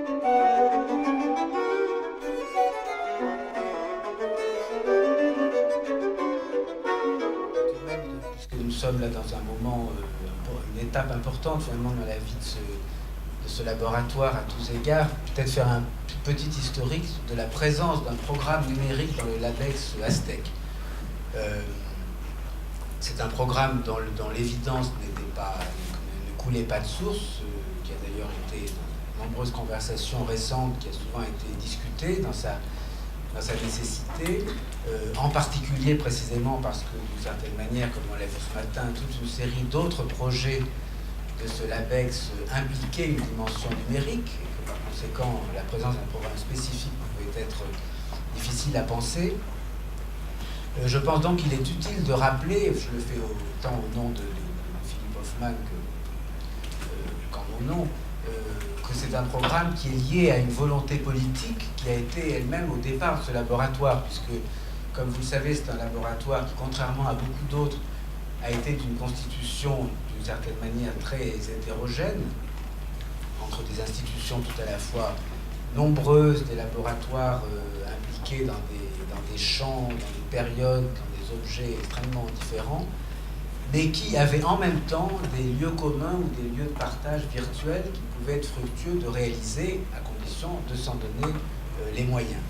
Puisque nous sommes là dans un moment, une étape importante finalement dans la vie de ce laboratoire à tous égards, peut-être faire un petit historique de la présence d'un programme numérique dans le LabEx Aztec. C'est un programme dont l'évidence ne coulait pas de source, qui a d'ailleurs été dans de nombreuses conversations récentes, qui a souvent été discuté dans sa nécessité, en particulier précisément parce que d'une certaine manière, comme on l'a vu ce matin, toute une série d'autres projets de ce LabEx impliquaient une dimension numérique, et que par conséquent la présence d'un programme spécifique pouvait être difficile à penser. Je pense donc qu'il est utile de rappeler, je le fais autant au nom de Philippe Hoffman qu'en mon nom, que c'est un programme qui est lié à une volonté politique qui a été elle-même au départ de ce laboratoire, puisque, comme vous le savez, c'est un laboratoire qui, contrairement à beaucoup d'autres, a été d'une constitution, d'une certaine manière, très hétérogène, entre des institutions tout à la fois nombreuses, des laboratoires impliqués dans des champs, dans des périodes, dans des objets extrêmement différents, mais qui avaient en même temps des lieux communs ou des lieux de partage virtuels qui pouvaient être fructueux de réaliser, à condition de s'en donner les moyens.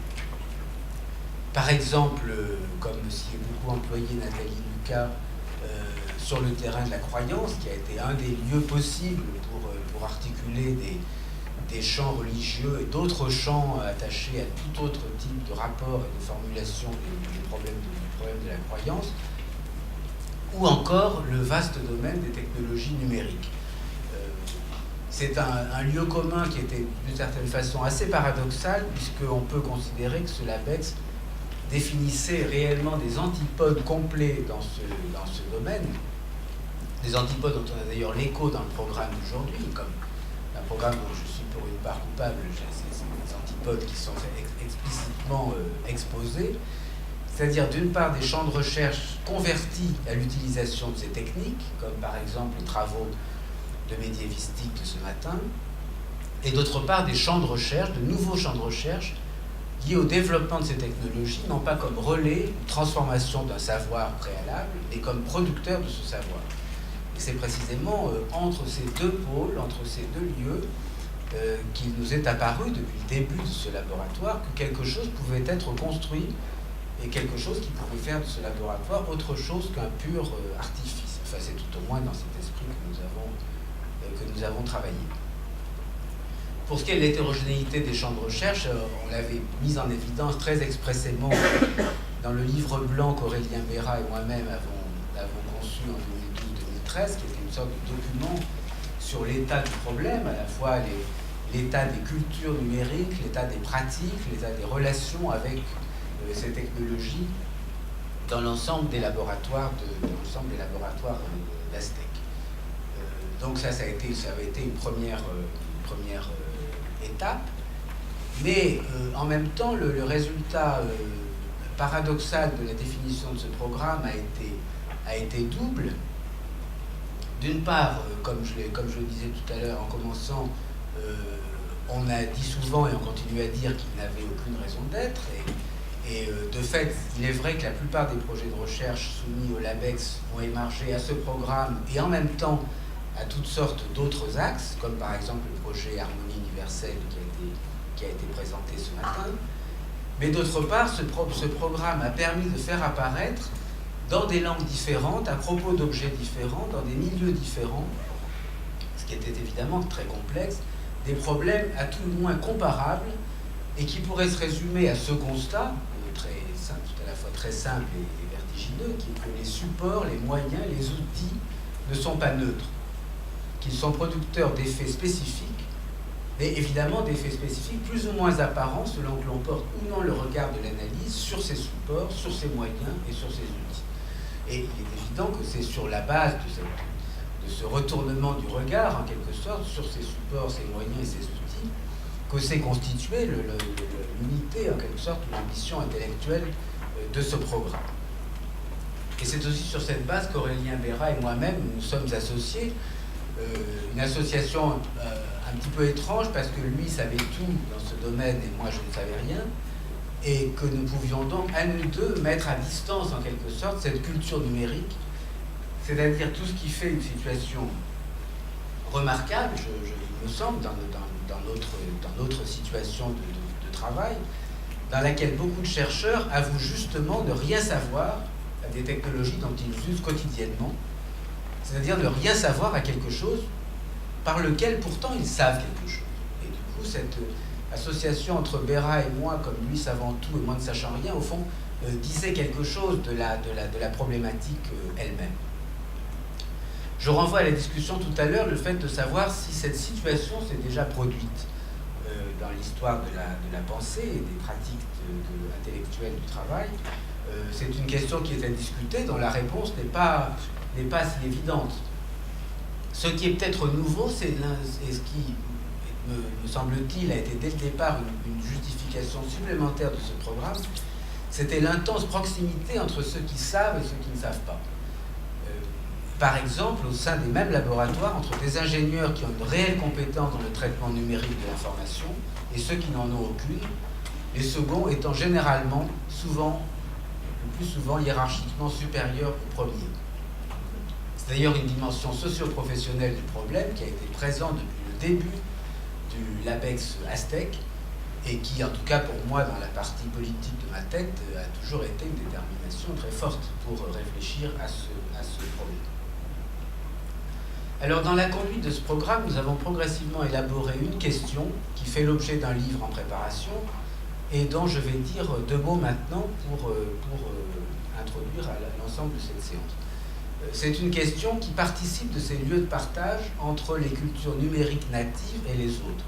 Par exemple, comme s'y est beaucoup employé Nathalie Lucas, sur le terrain de la croyance, qui a été un des lieux possibles pour articuler des champs religieux et d'autres champs attachés à tout autre type de rapport et de formulation du problème de la croyance, ou encore le vaste domaine des technologies numériques. C'est un lieu commun qui était d'une certaine façon assez paradoxal, puisqu'on peut considérer que ce LabEx définissait réellement des antipodes complets dans ce domaine, des antipodes dont on a d'ailleurs l'écho dans le programme d'aujourd'hui, comme un programme dont je suis pour une part coupable, c'est des antipodes qui sont explicitement exposés, c'est-à-dire d'une part des champs de recherche convertis à l'utilisation de ces techniques, comme par exemple les travaux de médiévistique de ce matin, et d'autre part des champs de recherche, de nouveaux champs de recherche liés au développement de ces technologies, non pas comme relais ou transformation d'un savoir préalable, mais comme producteur de ce savoir. Et c'est précisément entre ces deux pôles, entre ces deux lieux, qu'il nous est apparu depuis le début de ce laboratoire que quelque chose pouvait être construit et quelque chose qui pouvait faire de ce laboratoire autre chose qu'un pur artifice. Enfin, c'est tout au moins dans cet esprit que nous avons travaillé. Pour ce qui est de l'hétérogénéité des champs de recherche, on l'avait mis en évidence très expressément dans le livre blanc qu'Aurélien Bérat et moi-même avons conçu en 2012-2013, qui était une sorte de document sur l'état du problème, à la fois l'état des cultures numériques, l'état des pratiques, l'état des relations avec ces technologies dans l'ensemble des laboratoires d'Aztec. Donc ça avait été une première étape, mais en même temps le résultat paradoxal de la définition de ce programme a été double. D'une part, comme je le disais tout à l'heure en commençant, on a dit souvent et on continue à dire qu'il n'avait aucune raison d'être, et de fait, il est vrai que la plupart des projets de recherche soumis au LabEx ont émargé à ce programme et en même temps à toutes sortes d'autres axes, comme par exemple le projet Harmonie universelle qui a été présenté ce matin. Mais d'autre part, ce programme a permis de faire apparaître dans des langues différentes, à propos d'objets différents, dans des milieux différents, ce qui était évidemment très complexe, des problèmes à tout le moins comparables et qui pourraient se résumer à ce constat, tout à la fois très simple et vertigineux, qui est que les supports, les moyens, les outils ne sont pas neutres, qu'ils sont producteurs d'effets spécifiques, mais évidemment d'effets spécifiques plus ou moins apparents selon que l'on porte ou non le regard de l'analyse sur ces supports, sur ces moyens et sur ces outils. Et il est évident que c'est sur la base de ce retournement du regard, en quelque sorte, sur ces supports, ces moyens et ces outils, que s'est constituée l'unité, en quelque sorte, l'ambition intellectuelle de ce programme. Et c'est aussi sur cette base qu'Aurélien Bérat et moi-même nous sommes associés, une association un petit peu étrange parce que lui savait tout dans ce domaine et moi je ne savais rien, et que nous pouvions donc, à nous deux, mettre à distance en quelque sorte cette culture numérique, c'est-à-dire tout ce qui fait une situation remarquable, il me semble, dans notre situation de travail, dans laquelle beaucoup de chercheurs avouent justement ne rien savoir à des technologies dont ils usent quotidiennement, c'est-à-dire ne rien savoir à quelque chose par lequel pourtant ils savent quelque chose. Et du coup, cette association entre Béra et moi, comme lui savant tout et moi ne sachant rien, au fond, disait quelque chose de la problématique elle-même. Je renvoie à la discussion tout à l'heure le fait de savoir si cette situation s'est déjà produite dans l'histoire de la pensée et des pratiques intellectuelles du travail. C'est une question qui est à discuter, dont la réponse n'est pas si évidente. Ce qui est peut-être nouveau, et ce qui, me semble-t-il, a été dès le départ une justification supplémentaire de ce programme, c'était l'intense proximité entre ceux qui savent et ceux qui ne savent pas. Par exemple, au sein des mêmes laboratoires, entre des ingénieurs qui ont une réelle compétence dans le traitement numérique de l'information et ceux qui n'en ont aucune, les seconds étant généralement, le plus souvent, hiérarchiquement supérieurs aux premiers. C'est d'ailleurs une dimension socio-professionnelle du problème qui a été présente depuis le début du LabEx Aztec et qui, en tout cas pour moi, dans la partie politique de ma tête, a toujours été une détermination très forte pour réfléchir à ce problème. Alors, dans la conduite de ce programme, nous avons progressivement élaboré une question qui fait l'objet d'un livre en préparation et dont je vais dire deux mots maintenant pour introduire à l'ensemble de cette séance. C'est une question qui participe de ces lieux de partage entre les cultures numériques natives et les autres.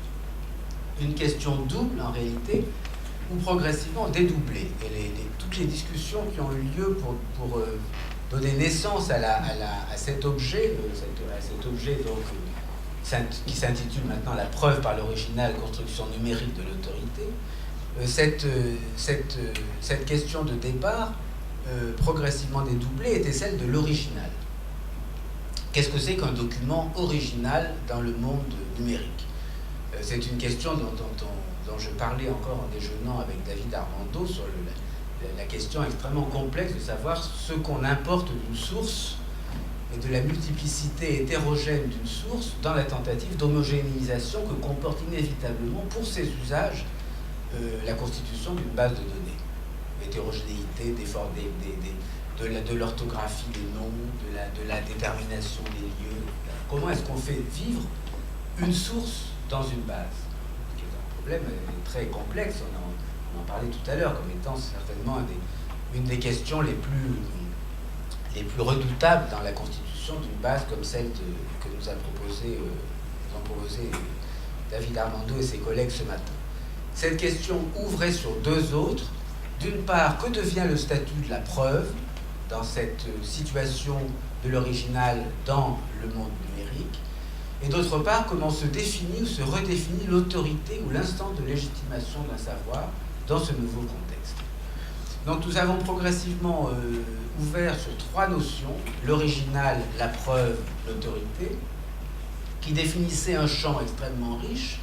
Une question double, en réalité, ou progressivement dédoublée. Et toutes les discussions qui ont eu lieu pour donner naissance à cet objet, donc, qui s'intitule maintenant la preuve par l'original, construction numérique de l'autorité, cette question de départ, progressivement dédoublée, était celle de l'original. Qu'est-ce que c'est qu'un document original dans le monde numérique? C'est une question dont je parlais encore en déjeunant avec David Armando sur la question extrêmement complexe de savoir ce qu'on importe d'une source et de la multiplicité hétérogène d'une source dans la tentative d'homogénéisation que comporte inévitablement pour ses usages la constitution d'une base de données. Hétérogénéité, de l'orthographie des noms, de la détermination des lieux. Comment est-ce qu'on fait vivre une source dans une base? Ce qui est un problème très complexe, on en parlait tout à l'heure, comme étant certainement une des questions les plus redoutables dans la constitution d'une base comme celle que nous ont proposé David Armando et ses collègues ce matin. Cette question ouvrait sur deux autres. D'une part, que devient le statut de la preuve dans cette situation de l'original dans le monde numérique? Et d'autre part, comment se définit ou se redéfinit l'autorité ou l'instance de légitimation d'un savoir dans ce nouveau contexte. Donc nous avons progressivement ouvert sur trois notions, l'original, la preuve, l'autorité, qui définissaient un champ extrêmement riche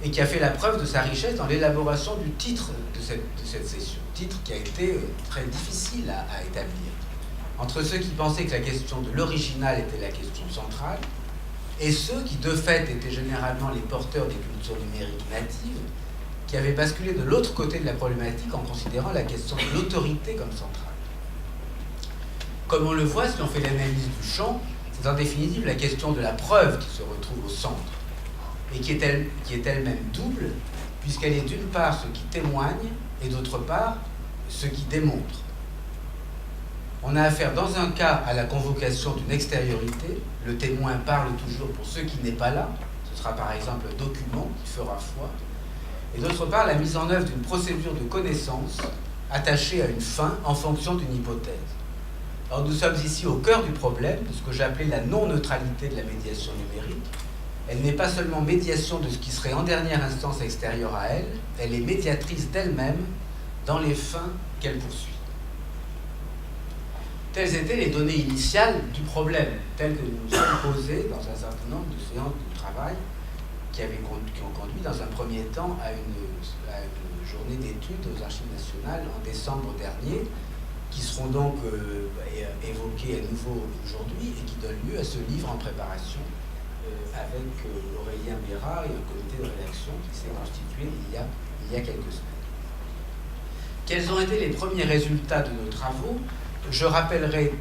et qui a fait la preuve de sa richesse dans l'élaboration du titre de cette session. Titre qui a été très difficile à établir. Entre ceux qui pensaient que la question de l'original était la question centrale, et ceux qui, de fait, étaient généralement les porteurs des cultures numériques natives, qui avaient basculé de l'autre côté de la problématique en considérant la question de l'autorité comme centrale. Comme on le voit, si on fait l'analyse du champ, c'est en définitive la question de la preuve qui se retrouve au centre, et qui est elle-même double, puisqu'elle est d'une part ce qui témoigne, et d'autre part ce qui démontre. On a affaire dans un cas à la convocation d'une extériorité, le témoin parle toujours pour ce qui n'est pas là, ce sera par exemple un document qui fera foi, et d'autre part la mise en œuvre d'une procédure de connaissance attachée à une fin en fonction d'une hypothèse. Alors nous sommes ici au cœur du problème de ce que j'appelais la non-neutralité de la médiation numérique. Elle n'est pas seulement médiation de ce qui serait en dernière instance extérieur à elle, elle est médiatrice d'elle-même dans les fins qu'elle poursuit. Telles étaient les données initiales du problème, telles que nous nous sommes posées dans un certain nombre de séances de travail qui ont conduit dans un premier temps à une journée d'études aux Archives nationales en décembre dernier, qui seront donc évoquées à nouveau aujourd'hui et qui donnent lieu à ce livre en préparation avec Aurélien Bérard et un comité de rédaction qui s'est constitué il y a quelques semaines. Quels ont été les premiers résultats de nos travaux? Je rappellerai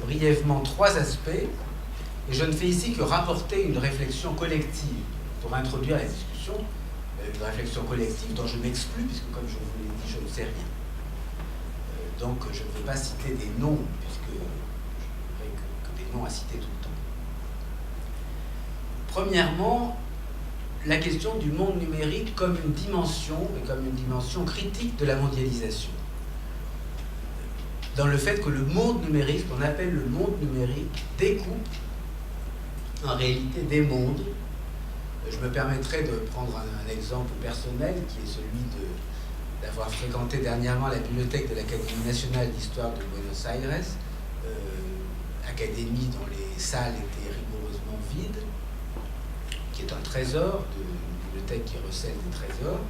brièvement 3 aspects, et je ne fais ici que rapporter une réflexion collective pour introduire la discussion, une réflexion collective dont je m'exclus, puisque comme je vous l'ai dit, je ne sais rien. Donc je ne vais pas citer des noms, puisque je n'aurai que des noms à citer tout le temps. Premièrement, la question du monde numérique comme une dimension, et comme une dimension critique de la mondialisation. Dans le fait que le monde numérique, ce qu'on appelle le monde numérique, découpe en réalité des mondes. Je me permettrai de prendre un exemple personnel qui est celui d'avoir fréquenté dernièrement la bibliothèque de l'Académie nationale d'histoire de Buenos Aires, académie dont les salles étaient rigoureusement vides, qui est un trésor, une bibliothèque qui recèle des trésors,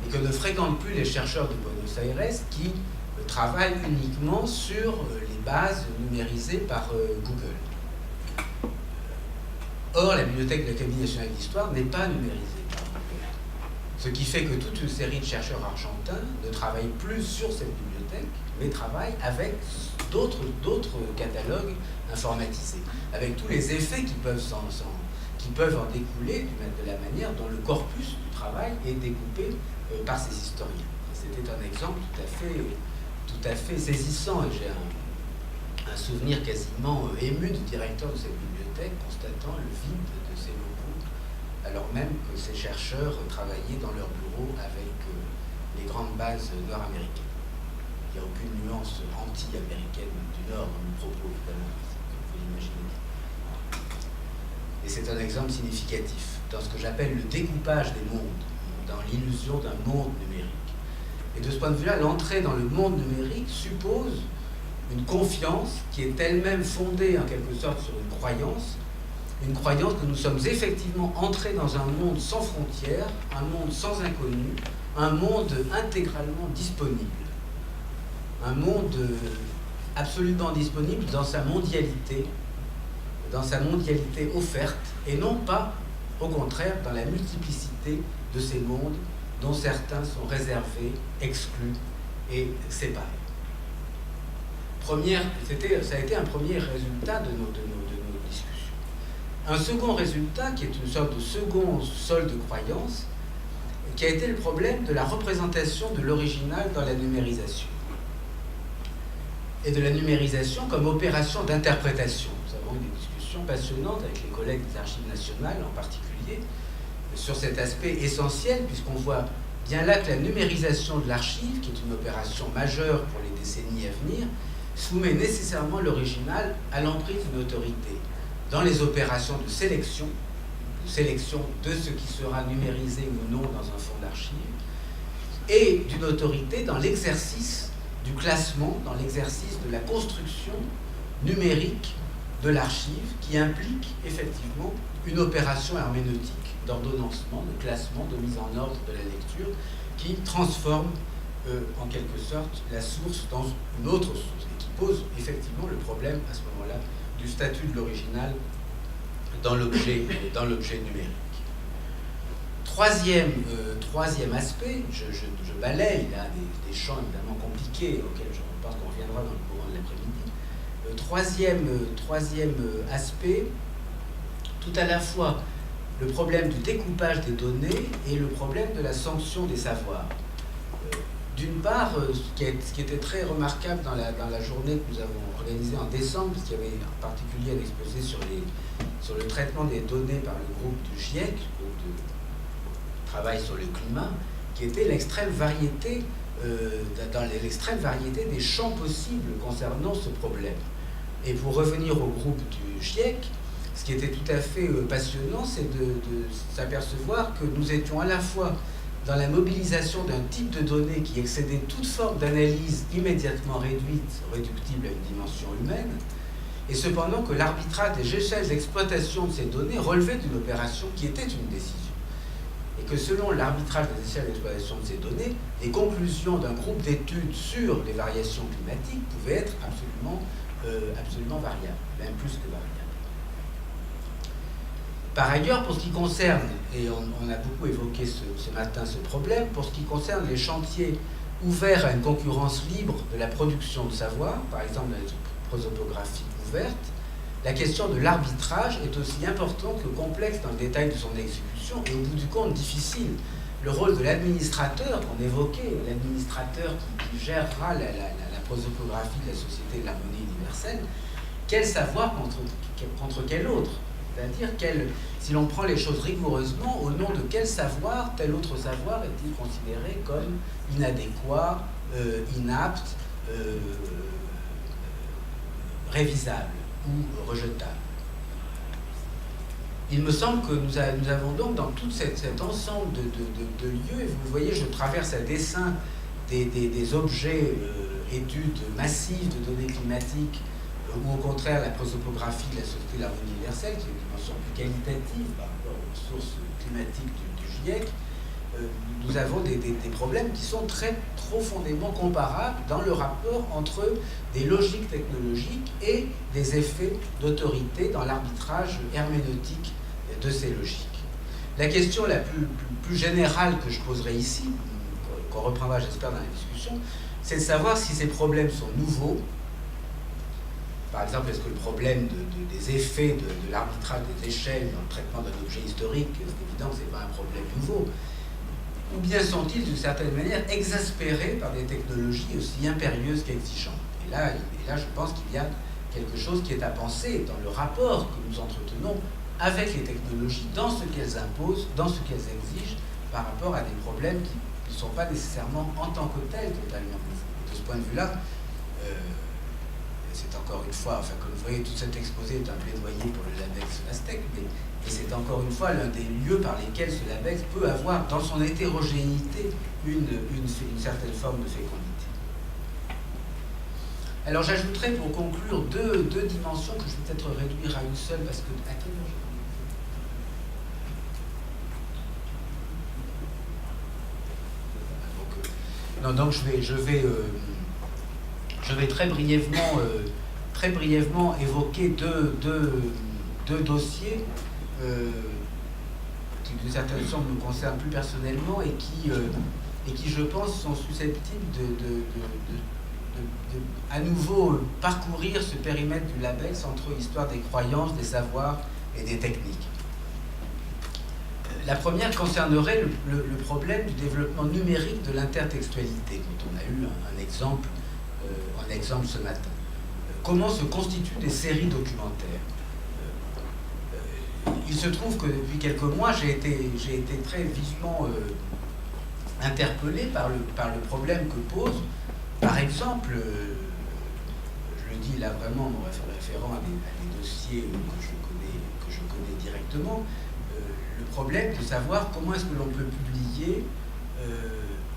et que ne fréquentent plus les chercheurs de Buenos Aires qui travaillent uniquement sur les bases numérisées par Google. Or, la bibliothèque de l'Académie nationale d'histoire n'est pas numérisée par Google. Ce qui fait que toute une série de chercheurs argentins ne travaillent plus sur cette bibliothèque, mais travaillent avec d'autres catalogues informatisés, avec tous les effets qui peuvent en découler de la manière dont le corpus du travail est découpé par ces historiens. C'était un exemple tout à fait saisissant, et j'ai un souvenir quasiment ému du directeur de cette bibliothèque constatant le vide de ces locaux, alors même que ces chercheurs travaillaient dans leur bureau avec les grandes bases nord-américaines. Il n'y a aucune nuance anti-américaine du Nord dans mon propos, évidemment, comme vous l'imaginez. Et c'est un exemple significatif dans ce que j'appelle le découpage des mondes, dans l'illusion d'un monde numérique. Et de ce point de vue-là, l'entrée dans le monde numérique suppose une confiance qui est elle-même fondée en quelque sorte sur une croyance que nous sommes effectivement entrés dans un monde sans frontières, un monde sans inconnu, un monde intégralement disponible, un monde absolument disponible dans sa mondialité offerte, et non pas, au contraire, dans la multiplicité de ces mondes dont certains sont réservés, exclus et séparés. Ça a été un premier résultat de nos discussions. Un second résultat, qui est une sorte de second sol de croyance, qui a été le problème de la représentation de l'original dans la numérisation. Et de la numérisation comme opération d'interprétation. Nous avons eu des discussions passionnantes avec les collègues des Archives nationales en particulier, sur cet aspect essentiel, puisqu'on voit bien là que la numérisation de l'archive, qui est une opération majeure pour les décennies à venir, soumet nécessairement l'original à l'emprise d'une autorité dans les opérations de sélection de ce qui sera numérisé ou non dans un fonds d'archives, et d'une autorité dans l'exercice du classement, dans l'exercice de la construction numérique de l'archive, qui implique effectivement une opération herméneutique d'ordonnancement, de classement, de mise en ordre de la lecture, qui transforme en quelque sorte la source dans une autre source, et qui pose effectivement le problème à ce moment-là du statut de l'original dans l'objet numérique. Troisième aspect, je balaye là des champs évidemment compliqués auxquels je pense qu'on reviendra dans le courant de l'après-midi. Troisième aspect, tout à la fois le problème du découpage des données et le problème de la sanction des savoirs. D'une part, ce qui était très remarquable dans la journée que nous avons organisée en décembre, parce qu'il y avait en particulier un exposé sur le traitement des données par le groupe du GIEC, le groupe de travail sur le climat, qui était l'extrême variété des champs possibles concernant ce problème. Et pour revenir au groupe du GIEC, ce qui était tout à fait passionnant, c'est de s'apercevoir que nous étions à la fois dans la mobilisation d'un type de données qui excédait toute forme d'analyse immédiatement réductible à une dimension humaine, et cependant que l'arbitrage des échelles d'exploitation de ces données relevait d'une opération qui était une décision. que selon l'arbitrage des échelles d'exploitation de ces données, les conclusions d'un groupe d'études sur les variations climatiques pouvaient être absolument variables, même plus que variables. Par ailleurs, pour ce qui concerne, et on a beaucoup évoqué ce matin ce problème, pour ce qui concerne les chantiers ouverts à une concurrence libre de la production de savoir, par exemple dans les prosopographies ouvertes, la question de l'arbitrage est aussi importante que complexe dans le détail de son exécution et au bout du compte difficile. Le rôle de l'administrateur qu'on évoquait, l'administrateur qui gérera la prosopographie de la Société de l'harmonie universelle, quel savoir contre quel autre? C'est-à-dire, si l'on prend les choses rigoureusement, au nom de quel savoir, tel autre savoir est-il considéré comme inadéquat, inapte, révisable ou rejetable? Il me semble que nous avons donc dans tout cet ensemble de lieux, et vous voyez, je traverse à dessein des objets, études massives de données climatiques, ou au contraire la prosopographie de la Société de l'harmonie universelle, qui est une dimension plus qualitative par rapport aux sources climatiques du GIEC, nous avons des problèmes qui sont très profondément comparables dans le rapport entre des logiques technologiques et des effets d'autorité dans l'arbitrage herméneutique de ces logiques. La question la plus générale que je poserai ici, qu'on reprendra j'espère dans la discussion, c'est de savoir si ces problèmes sont nouveaux. Par exemple, est-ce que le problème des effets de l'arbitrage des échelles dans le traitement d'un objet historique, c'est évident que ce n'est pas un problème nouveau, ou bien sont-ils d'une certaine manière exaspérés par des technologies aussi impérieuses qu'exigeantes? Et là, je pense qu'il y a quelque chose qui est à penser dans le rapport que nous entretenons avec les technologies, dans ce qu'elles imposent, dans ce qu'elles exigent, par rapport à des problèmes qui ne sont pas nécessairement en tant que tels totalement nouveaux. De ce point de vue-là, c'est encore une fois, enfin comme vous voyez, tout cet exposé est un plaidoyer pour le LabEx Nastec, et c'est encore une fois l'un des lieux par lesquels ce LabEx peut avoir, dans son hétérogénéité, une certaine forme de fécondité. Alors j'ajouterai pour conclure deux dimensions que je vais peut-être réduire à une seule, parce que à quelle heure donc je vais très brièvement évoquer deux dossiers qui, d'une certaine façon, me concernent plus personnellement et qui, je pense, sont susceptibles de à nouveau parcourir ce périmètre du LabEx entre histoire des croyances, des savoirs et des techniques. La première concernerait le problème du développement numérique de l'intertextualité, dont on a eu un exemple ce matin. Comment se constituent des séries documentaires? Il se trouve que depuis quelques mois, j'ai été très vivement interpellé par le problème que pose, par exemple, je le dis là vraiment en référant à des dossiers que je connais directement, le problème de savoir comment est-ce que l'on peut publier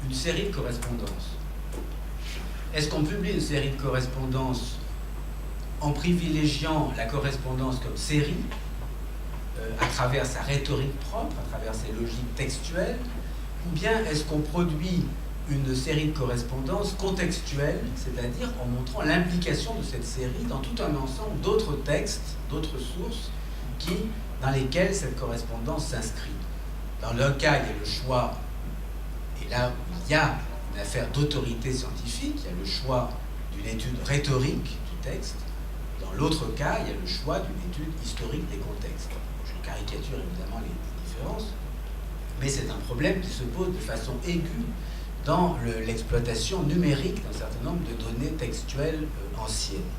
une série de correspondances. Est-ce qu'on publie une série de correspondances en privilégiant la correspondance comme série, à travers sa rhétorique propre, à travers ses logiques textuelles, ou bien est-ce qu'on produit une série de correspondances contextuelles, c'est-à-dire en montrant l'implication de cette série dans tout un ensemble d'autres textes, d'autres sources, dans lesquelles cette correspondance s'inscrit. Dans l'un cas, il y a le choix, et là où il y a une affaire d'autorité scientifique, il y a le choix d'une étude rhétorique du texte. Dans l'autre cas, il y a le choix d'une étude historique des contextes. Je caricature évidemment les différences, mais c'est un problème qui se pose de façon aiguë dans l'exploitation numérique d'un certain nombre de données textuelles anciennes.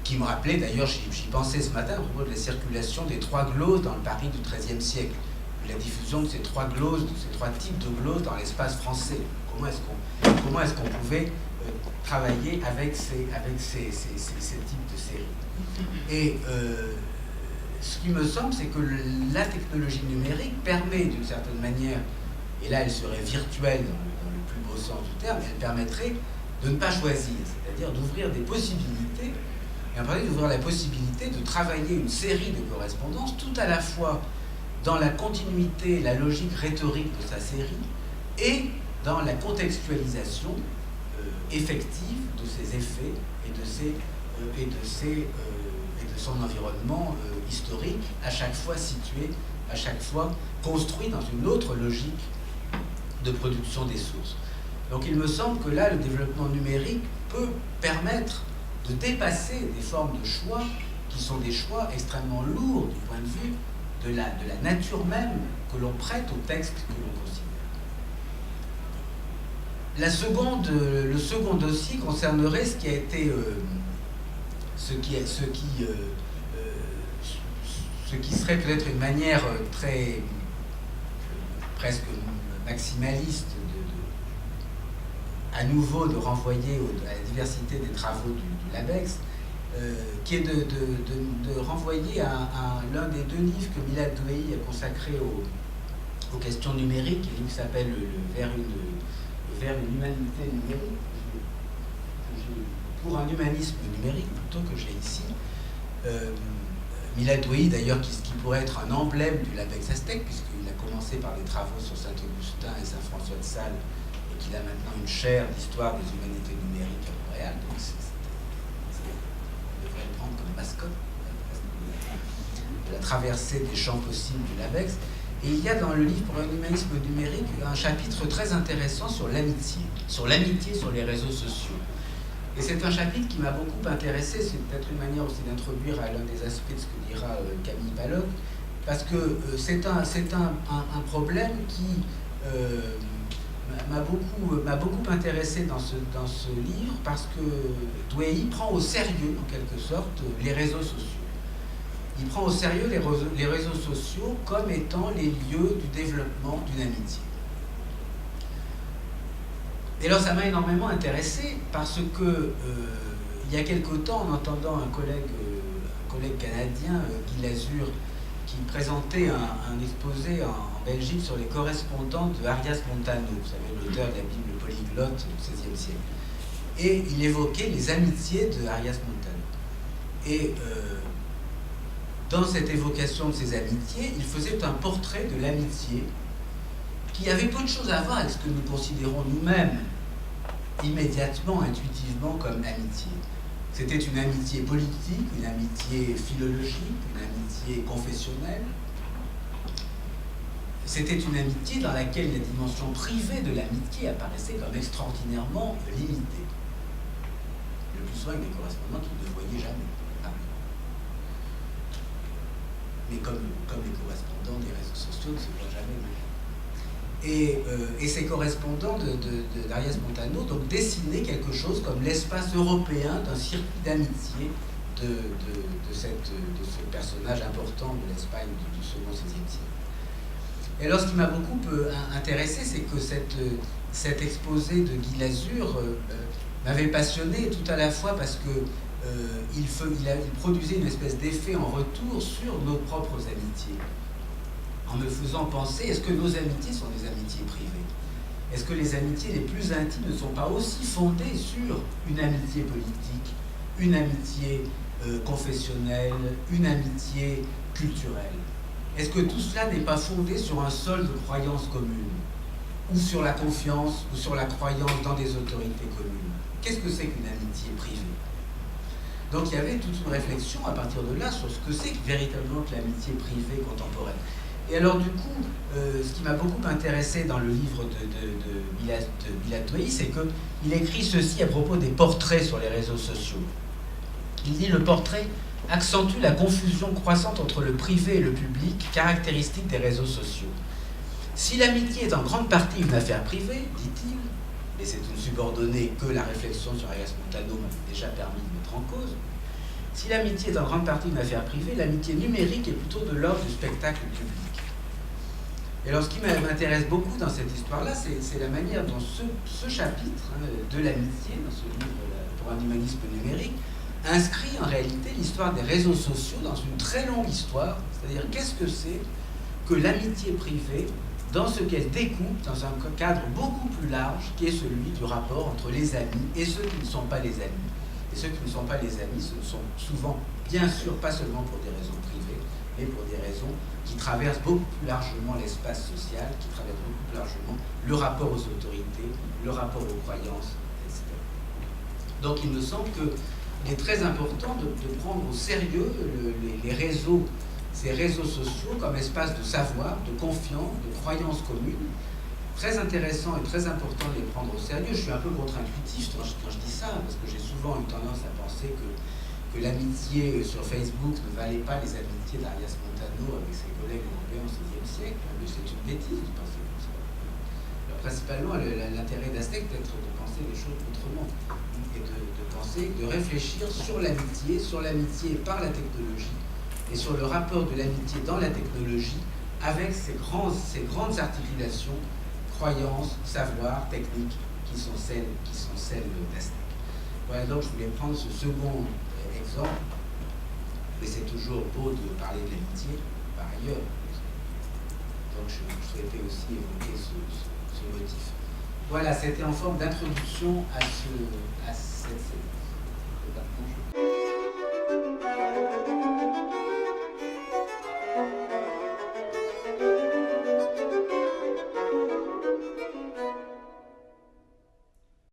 Qui me rappelait, d'ailleurs, j'y pensais ce matin, à propos de la circulation des trois gloses dans le Paris du XIIIe siècle, la diffusion de ces trois gloses, de ces trois types de gloses dans l'espace français. Comment est-ce qu'on pouvait travailler avec ces types de séries? Et ce qui me semble, c'est que la technologie numérique permet d'une certaine manière, et là elle serait virtuelle dans le plus beau sens du terme, elle permettrait de ne pas choisir, c'est-à-dire d'ouvrir des possibilités, et en particulier d'ouvrir la possibilité de travailler une série de correspondances tout à la fois dans la continuité, la logique rhétorique de sa série, et dans la contextualisation effective de ses effets et de son environnement historique, à chaque fois situé, à chaque fois construit dans une autre logique de production des sources. Donc il me semble que là, le développement numérique peut permettre de dépasser des formes de choix qui sont des choix extrêmement lourds du point de vue de la nature même que l'on prête au texte que l'on considère. Le second dossier concernerait ce qui a été ce qui serait peut-être une manière très presque maximaliste à nouveau de renvoyer à la diversité des travaux du LABEX, qui est de renvoyer à l'un des deux livres que Milad Douei a consacré aux questions numériques, un livre qui s'appelle Vers une humanité numérique, pour un humanisme numérique plutôt que j'ai ici. Milad Douei, d'ailleurs, qui pourrait être un emblème du LABEX Aztèque, puisqu'il a commencé par des travaux sur Saint-Augustin et Saint-François de Sales, et qu'il a maintenant une chaire d'histoire des humanités numériques à Montréal, donc on devrait le prendre comme mascotte de la traversée des champs possibles du LABEX. Et il y a dans le livre pour un humanisme numérique un chapitre très intéressant sur l'amitié sur les réseaux sociaux. Et c'est un chapitre qui m'a beaucoup intéressé, c'est peut-être une manière aussi d'introduire à l'un des aspects de ce que dira Camille Paloc, parce que c'est un problème qui m'a beaucoup intéressé dans ce livre, parce que Douei prend au sérieux, en quelque sorte, les réseaux sociaux. Il prend au sérieux les réseaux sociaux comme étant les lieux du développement d'une amitié. Et alors ça m'a énormément intéressé parce que il y a quelque temps, en entendant un collègue canadien, Guy Lazur, qui présentait un exposé en Belgique sur les correspondants de Arias Montano, vous savez, l'auteur de la Bible polyglotte du XVIe siècle. Et il évoquait les amitiés de Arias Montano. Et dans cette évocation de ces amitiés, il faisait un portrait de l'amitié qui avait peu de choses à voir avec ce que nous considérons nous-mêmes immédiatement, intuitivement comme amitié. C'était une amitié politique, une amitié philologique, une amitié confessionnelle. C'était une amitié dans laquelle la dimension privée de l'amitié apparaissait comme extraordinairement limitée. Le plus souvent avec des correspondants qui ne voyaient jamais. Mais comme les correspondants des réseaux sociaux ne se voient jamais. Et ces correspondants d'Arias Montano donc dessinaient quelque chose comme l'espace européen d'un circuit d'amitié de ce personnage important de l'Espagne du second XVIe siècle. Et alors ce qui m'a beaucoup intéressé, c'est que cet exposé de Guy Lazur m'avait passionné tout à la fois parce que il produisait une espèce d'effet en retour sur nos propres amitiés, en me faisant penser, est-ce que nos amitiés sont des amitiés privées? Est-ce que les amitiés les plus intimes ne sont pas aussi fondées sur une amitié politique, une amitié confessionnelle, une amitié culturelle? Est-ce que tout cela n'est pas fondé sur un sol de croyances communes, ou sur la confiance, ou sur la croyance dans des autorités communes? Qu'est-ce que c'est qu'une amitié privée? Donc il y avait toute une réflexion à partir de là sur ce que c'est véritablement que l'amitié privée contemporaine. Et alors du coup, ce qui m'a beaucoup intéressé dans le livre de Milad Douei, c'est qu'il écrit ceci à propos des portraits sur les réseaux sociaux. Il dit: le portrait accentue la confusion croissante entre le privé et le public, caractéristique des réseaux sociaux. Si l'amitié est en grande partie une affaire privée, dit-il, et c'est une subordonnée que la réflexion sur Arias Montano m'a déjà permis de mettre en cause, si l'amitié est en grande partie une affaire privée, l'amitié numérique est plutôt de l'ordre du spectacle public. Et alors ce qui m'intéresse beaucoup dans cette histoire-là, c'est la manière dont ce chapitre de l'amitié, dans ce livre pour un humanisme numérique, inscrit en réalité l'histoire des réseaux sociaux dans une très longue histoire, c'est-à-dire qu'est-ce que c'est que l'amitié privée dans ce qu'elle découpe dans un cadre beaucoup plus large qui est celui du rapport entre les amis et ceux qui ne sont pas les amis. Et ceux qui ne sont pas les amis, ce sont souvent, bien sûr, pas seulement pour des raisons privées, mais pour des raisons qui traversent beaucoup plus largement l'espace social, qui traversent beaucoup plus largement le rapport aux autorités, le rapport aux croyances, etc. Donc il me semble qu'il est très important de prendre au sérieux les réseaux, ces réseaux sociaux comme espace de savoir, de confiance, de croyances communes. Très intéressant et très important de les prendre au sérieux. Je suis un peu contre-intuitif quand je dis ça, parce que j'ai souvent eu tendance à penser que l'amitié sur Facebook ne valait pas les amitiés d'Arias Montano avec ses collègues européens au XVIe siècle. Mais c'est une bêtise de penser comme ça. Alors, principalement, l'intérêt d'Aztec, peut-être de penser les choses autrement, et de réfléchir sur l'amitié par la technologie, et sur le rapport de l'amitié dans la technologie avec ces grandes articulations, croyances, savoirs, techniques qui sont celles d'Aztec. Voilà, donc je voulais prendre ce second exemple, mais c'est toujours beau de parler de l'amitié par ailleurs. Donc je souhaitais aussi évoquer ce motif. Voilà, c'était en forme d'introduction à cette série.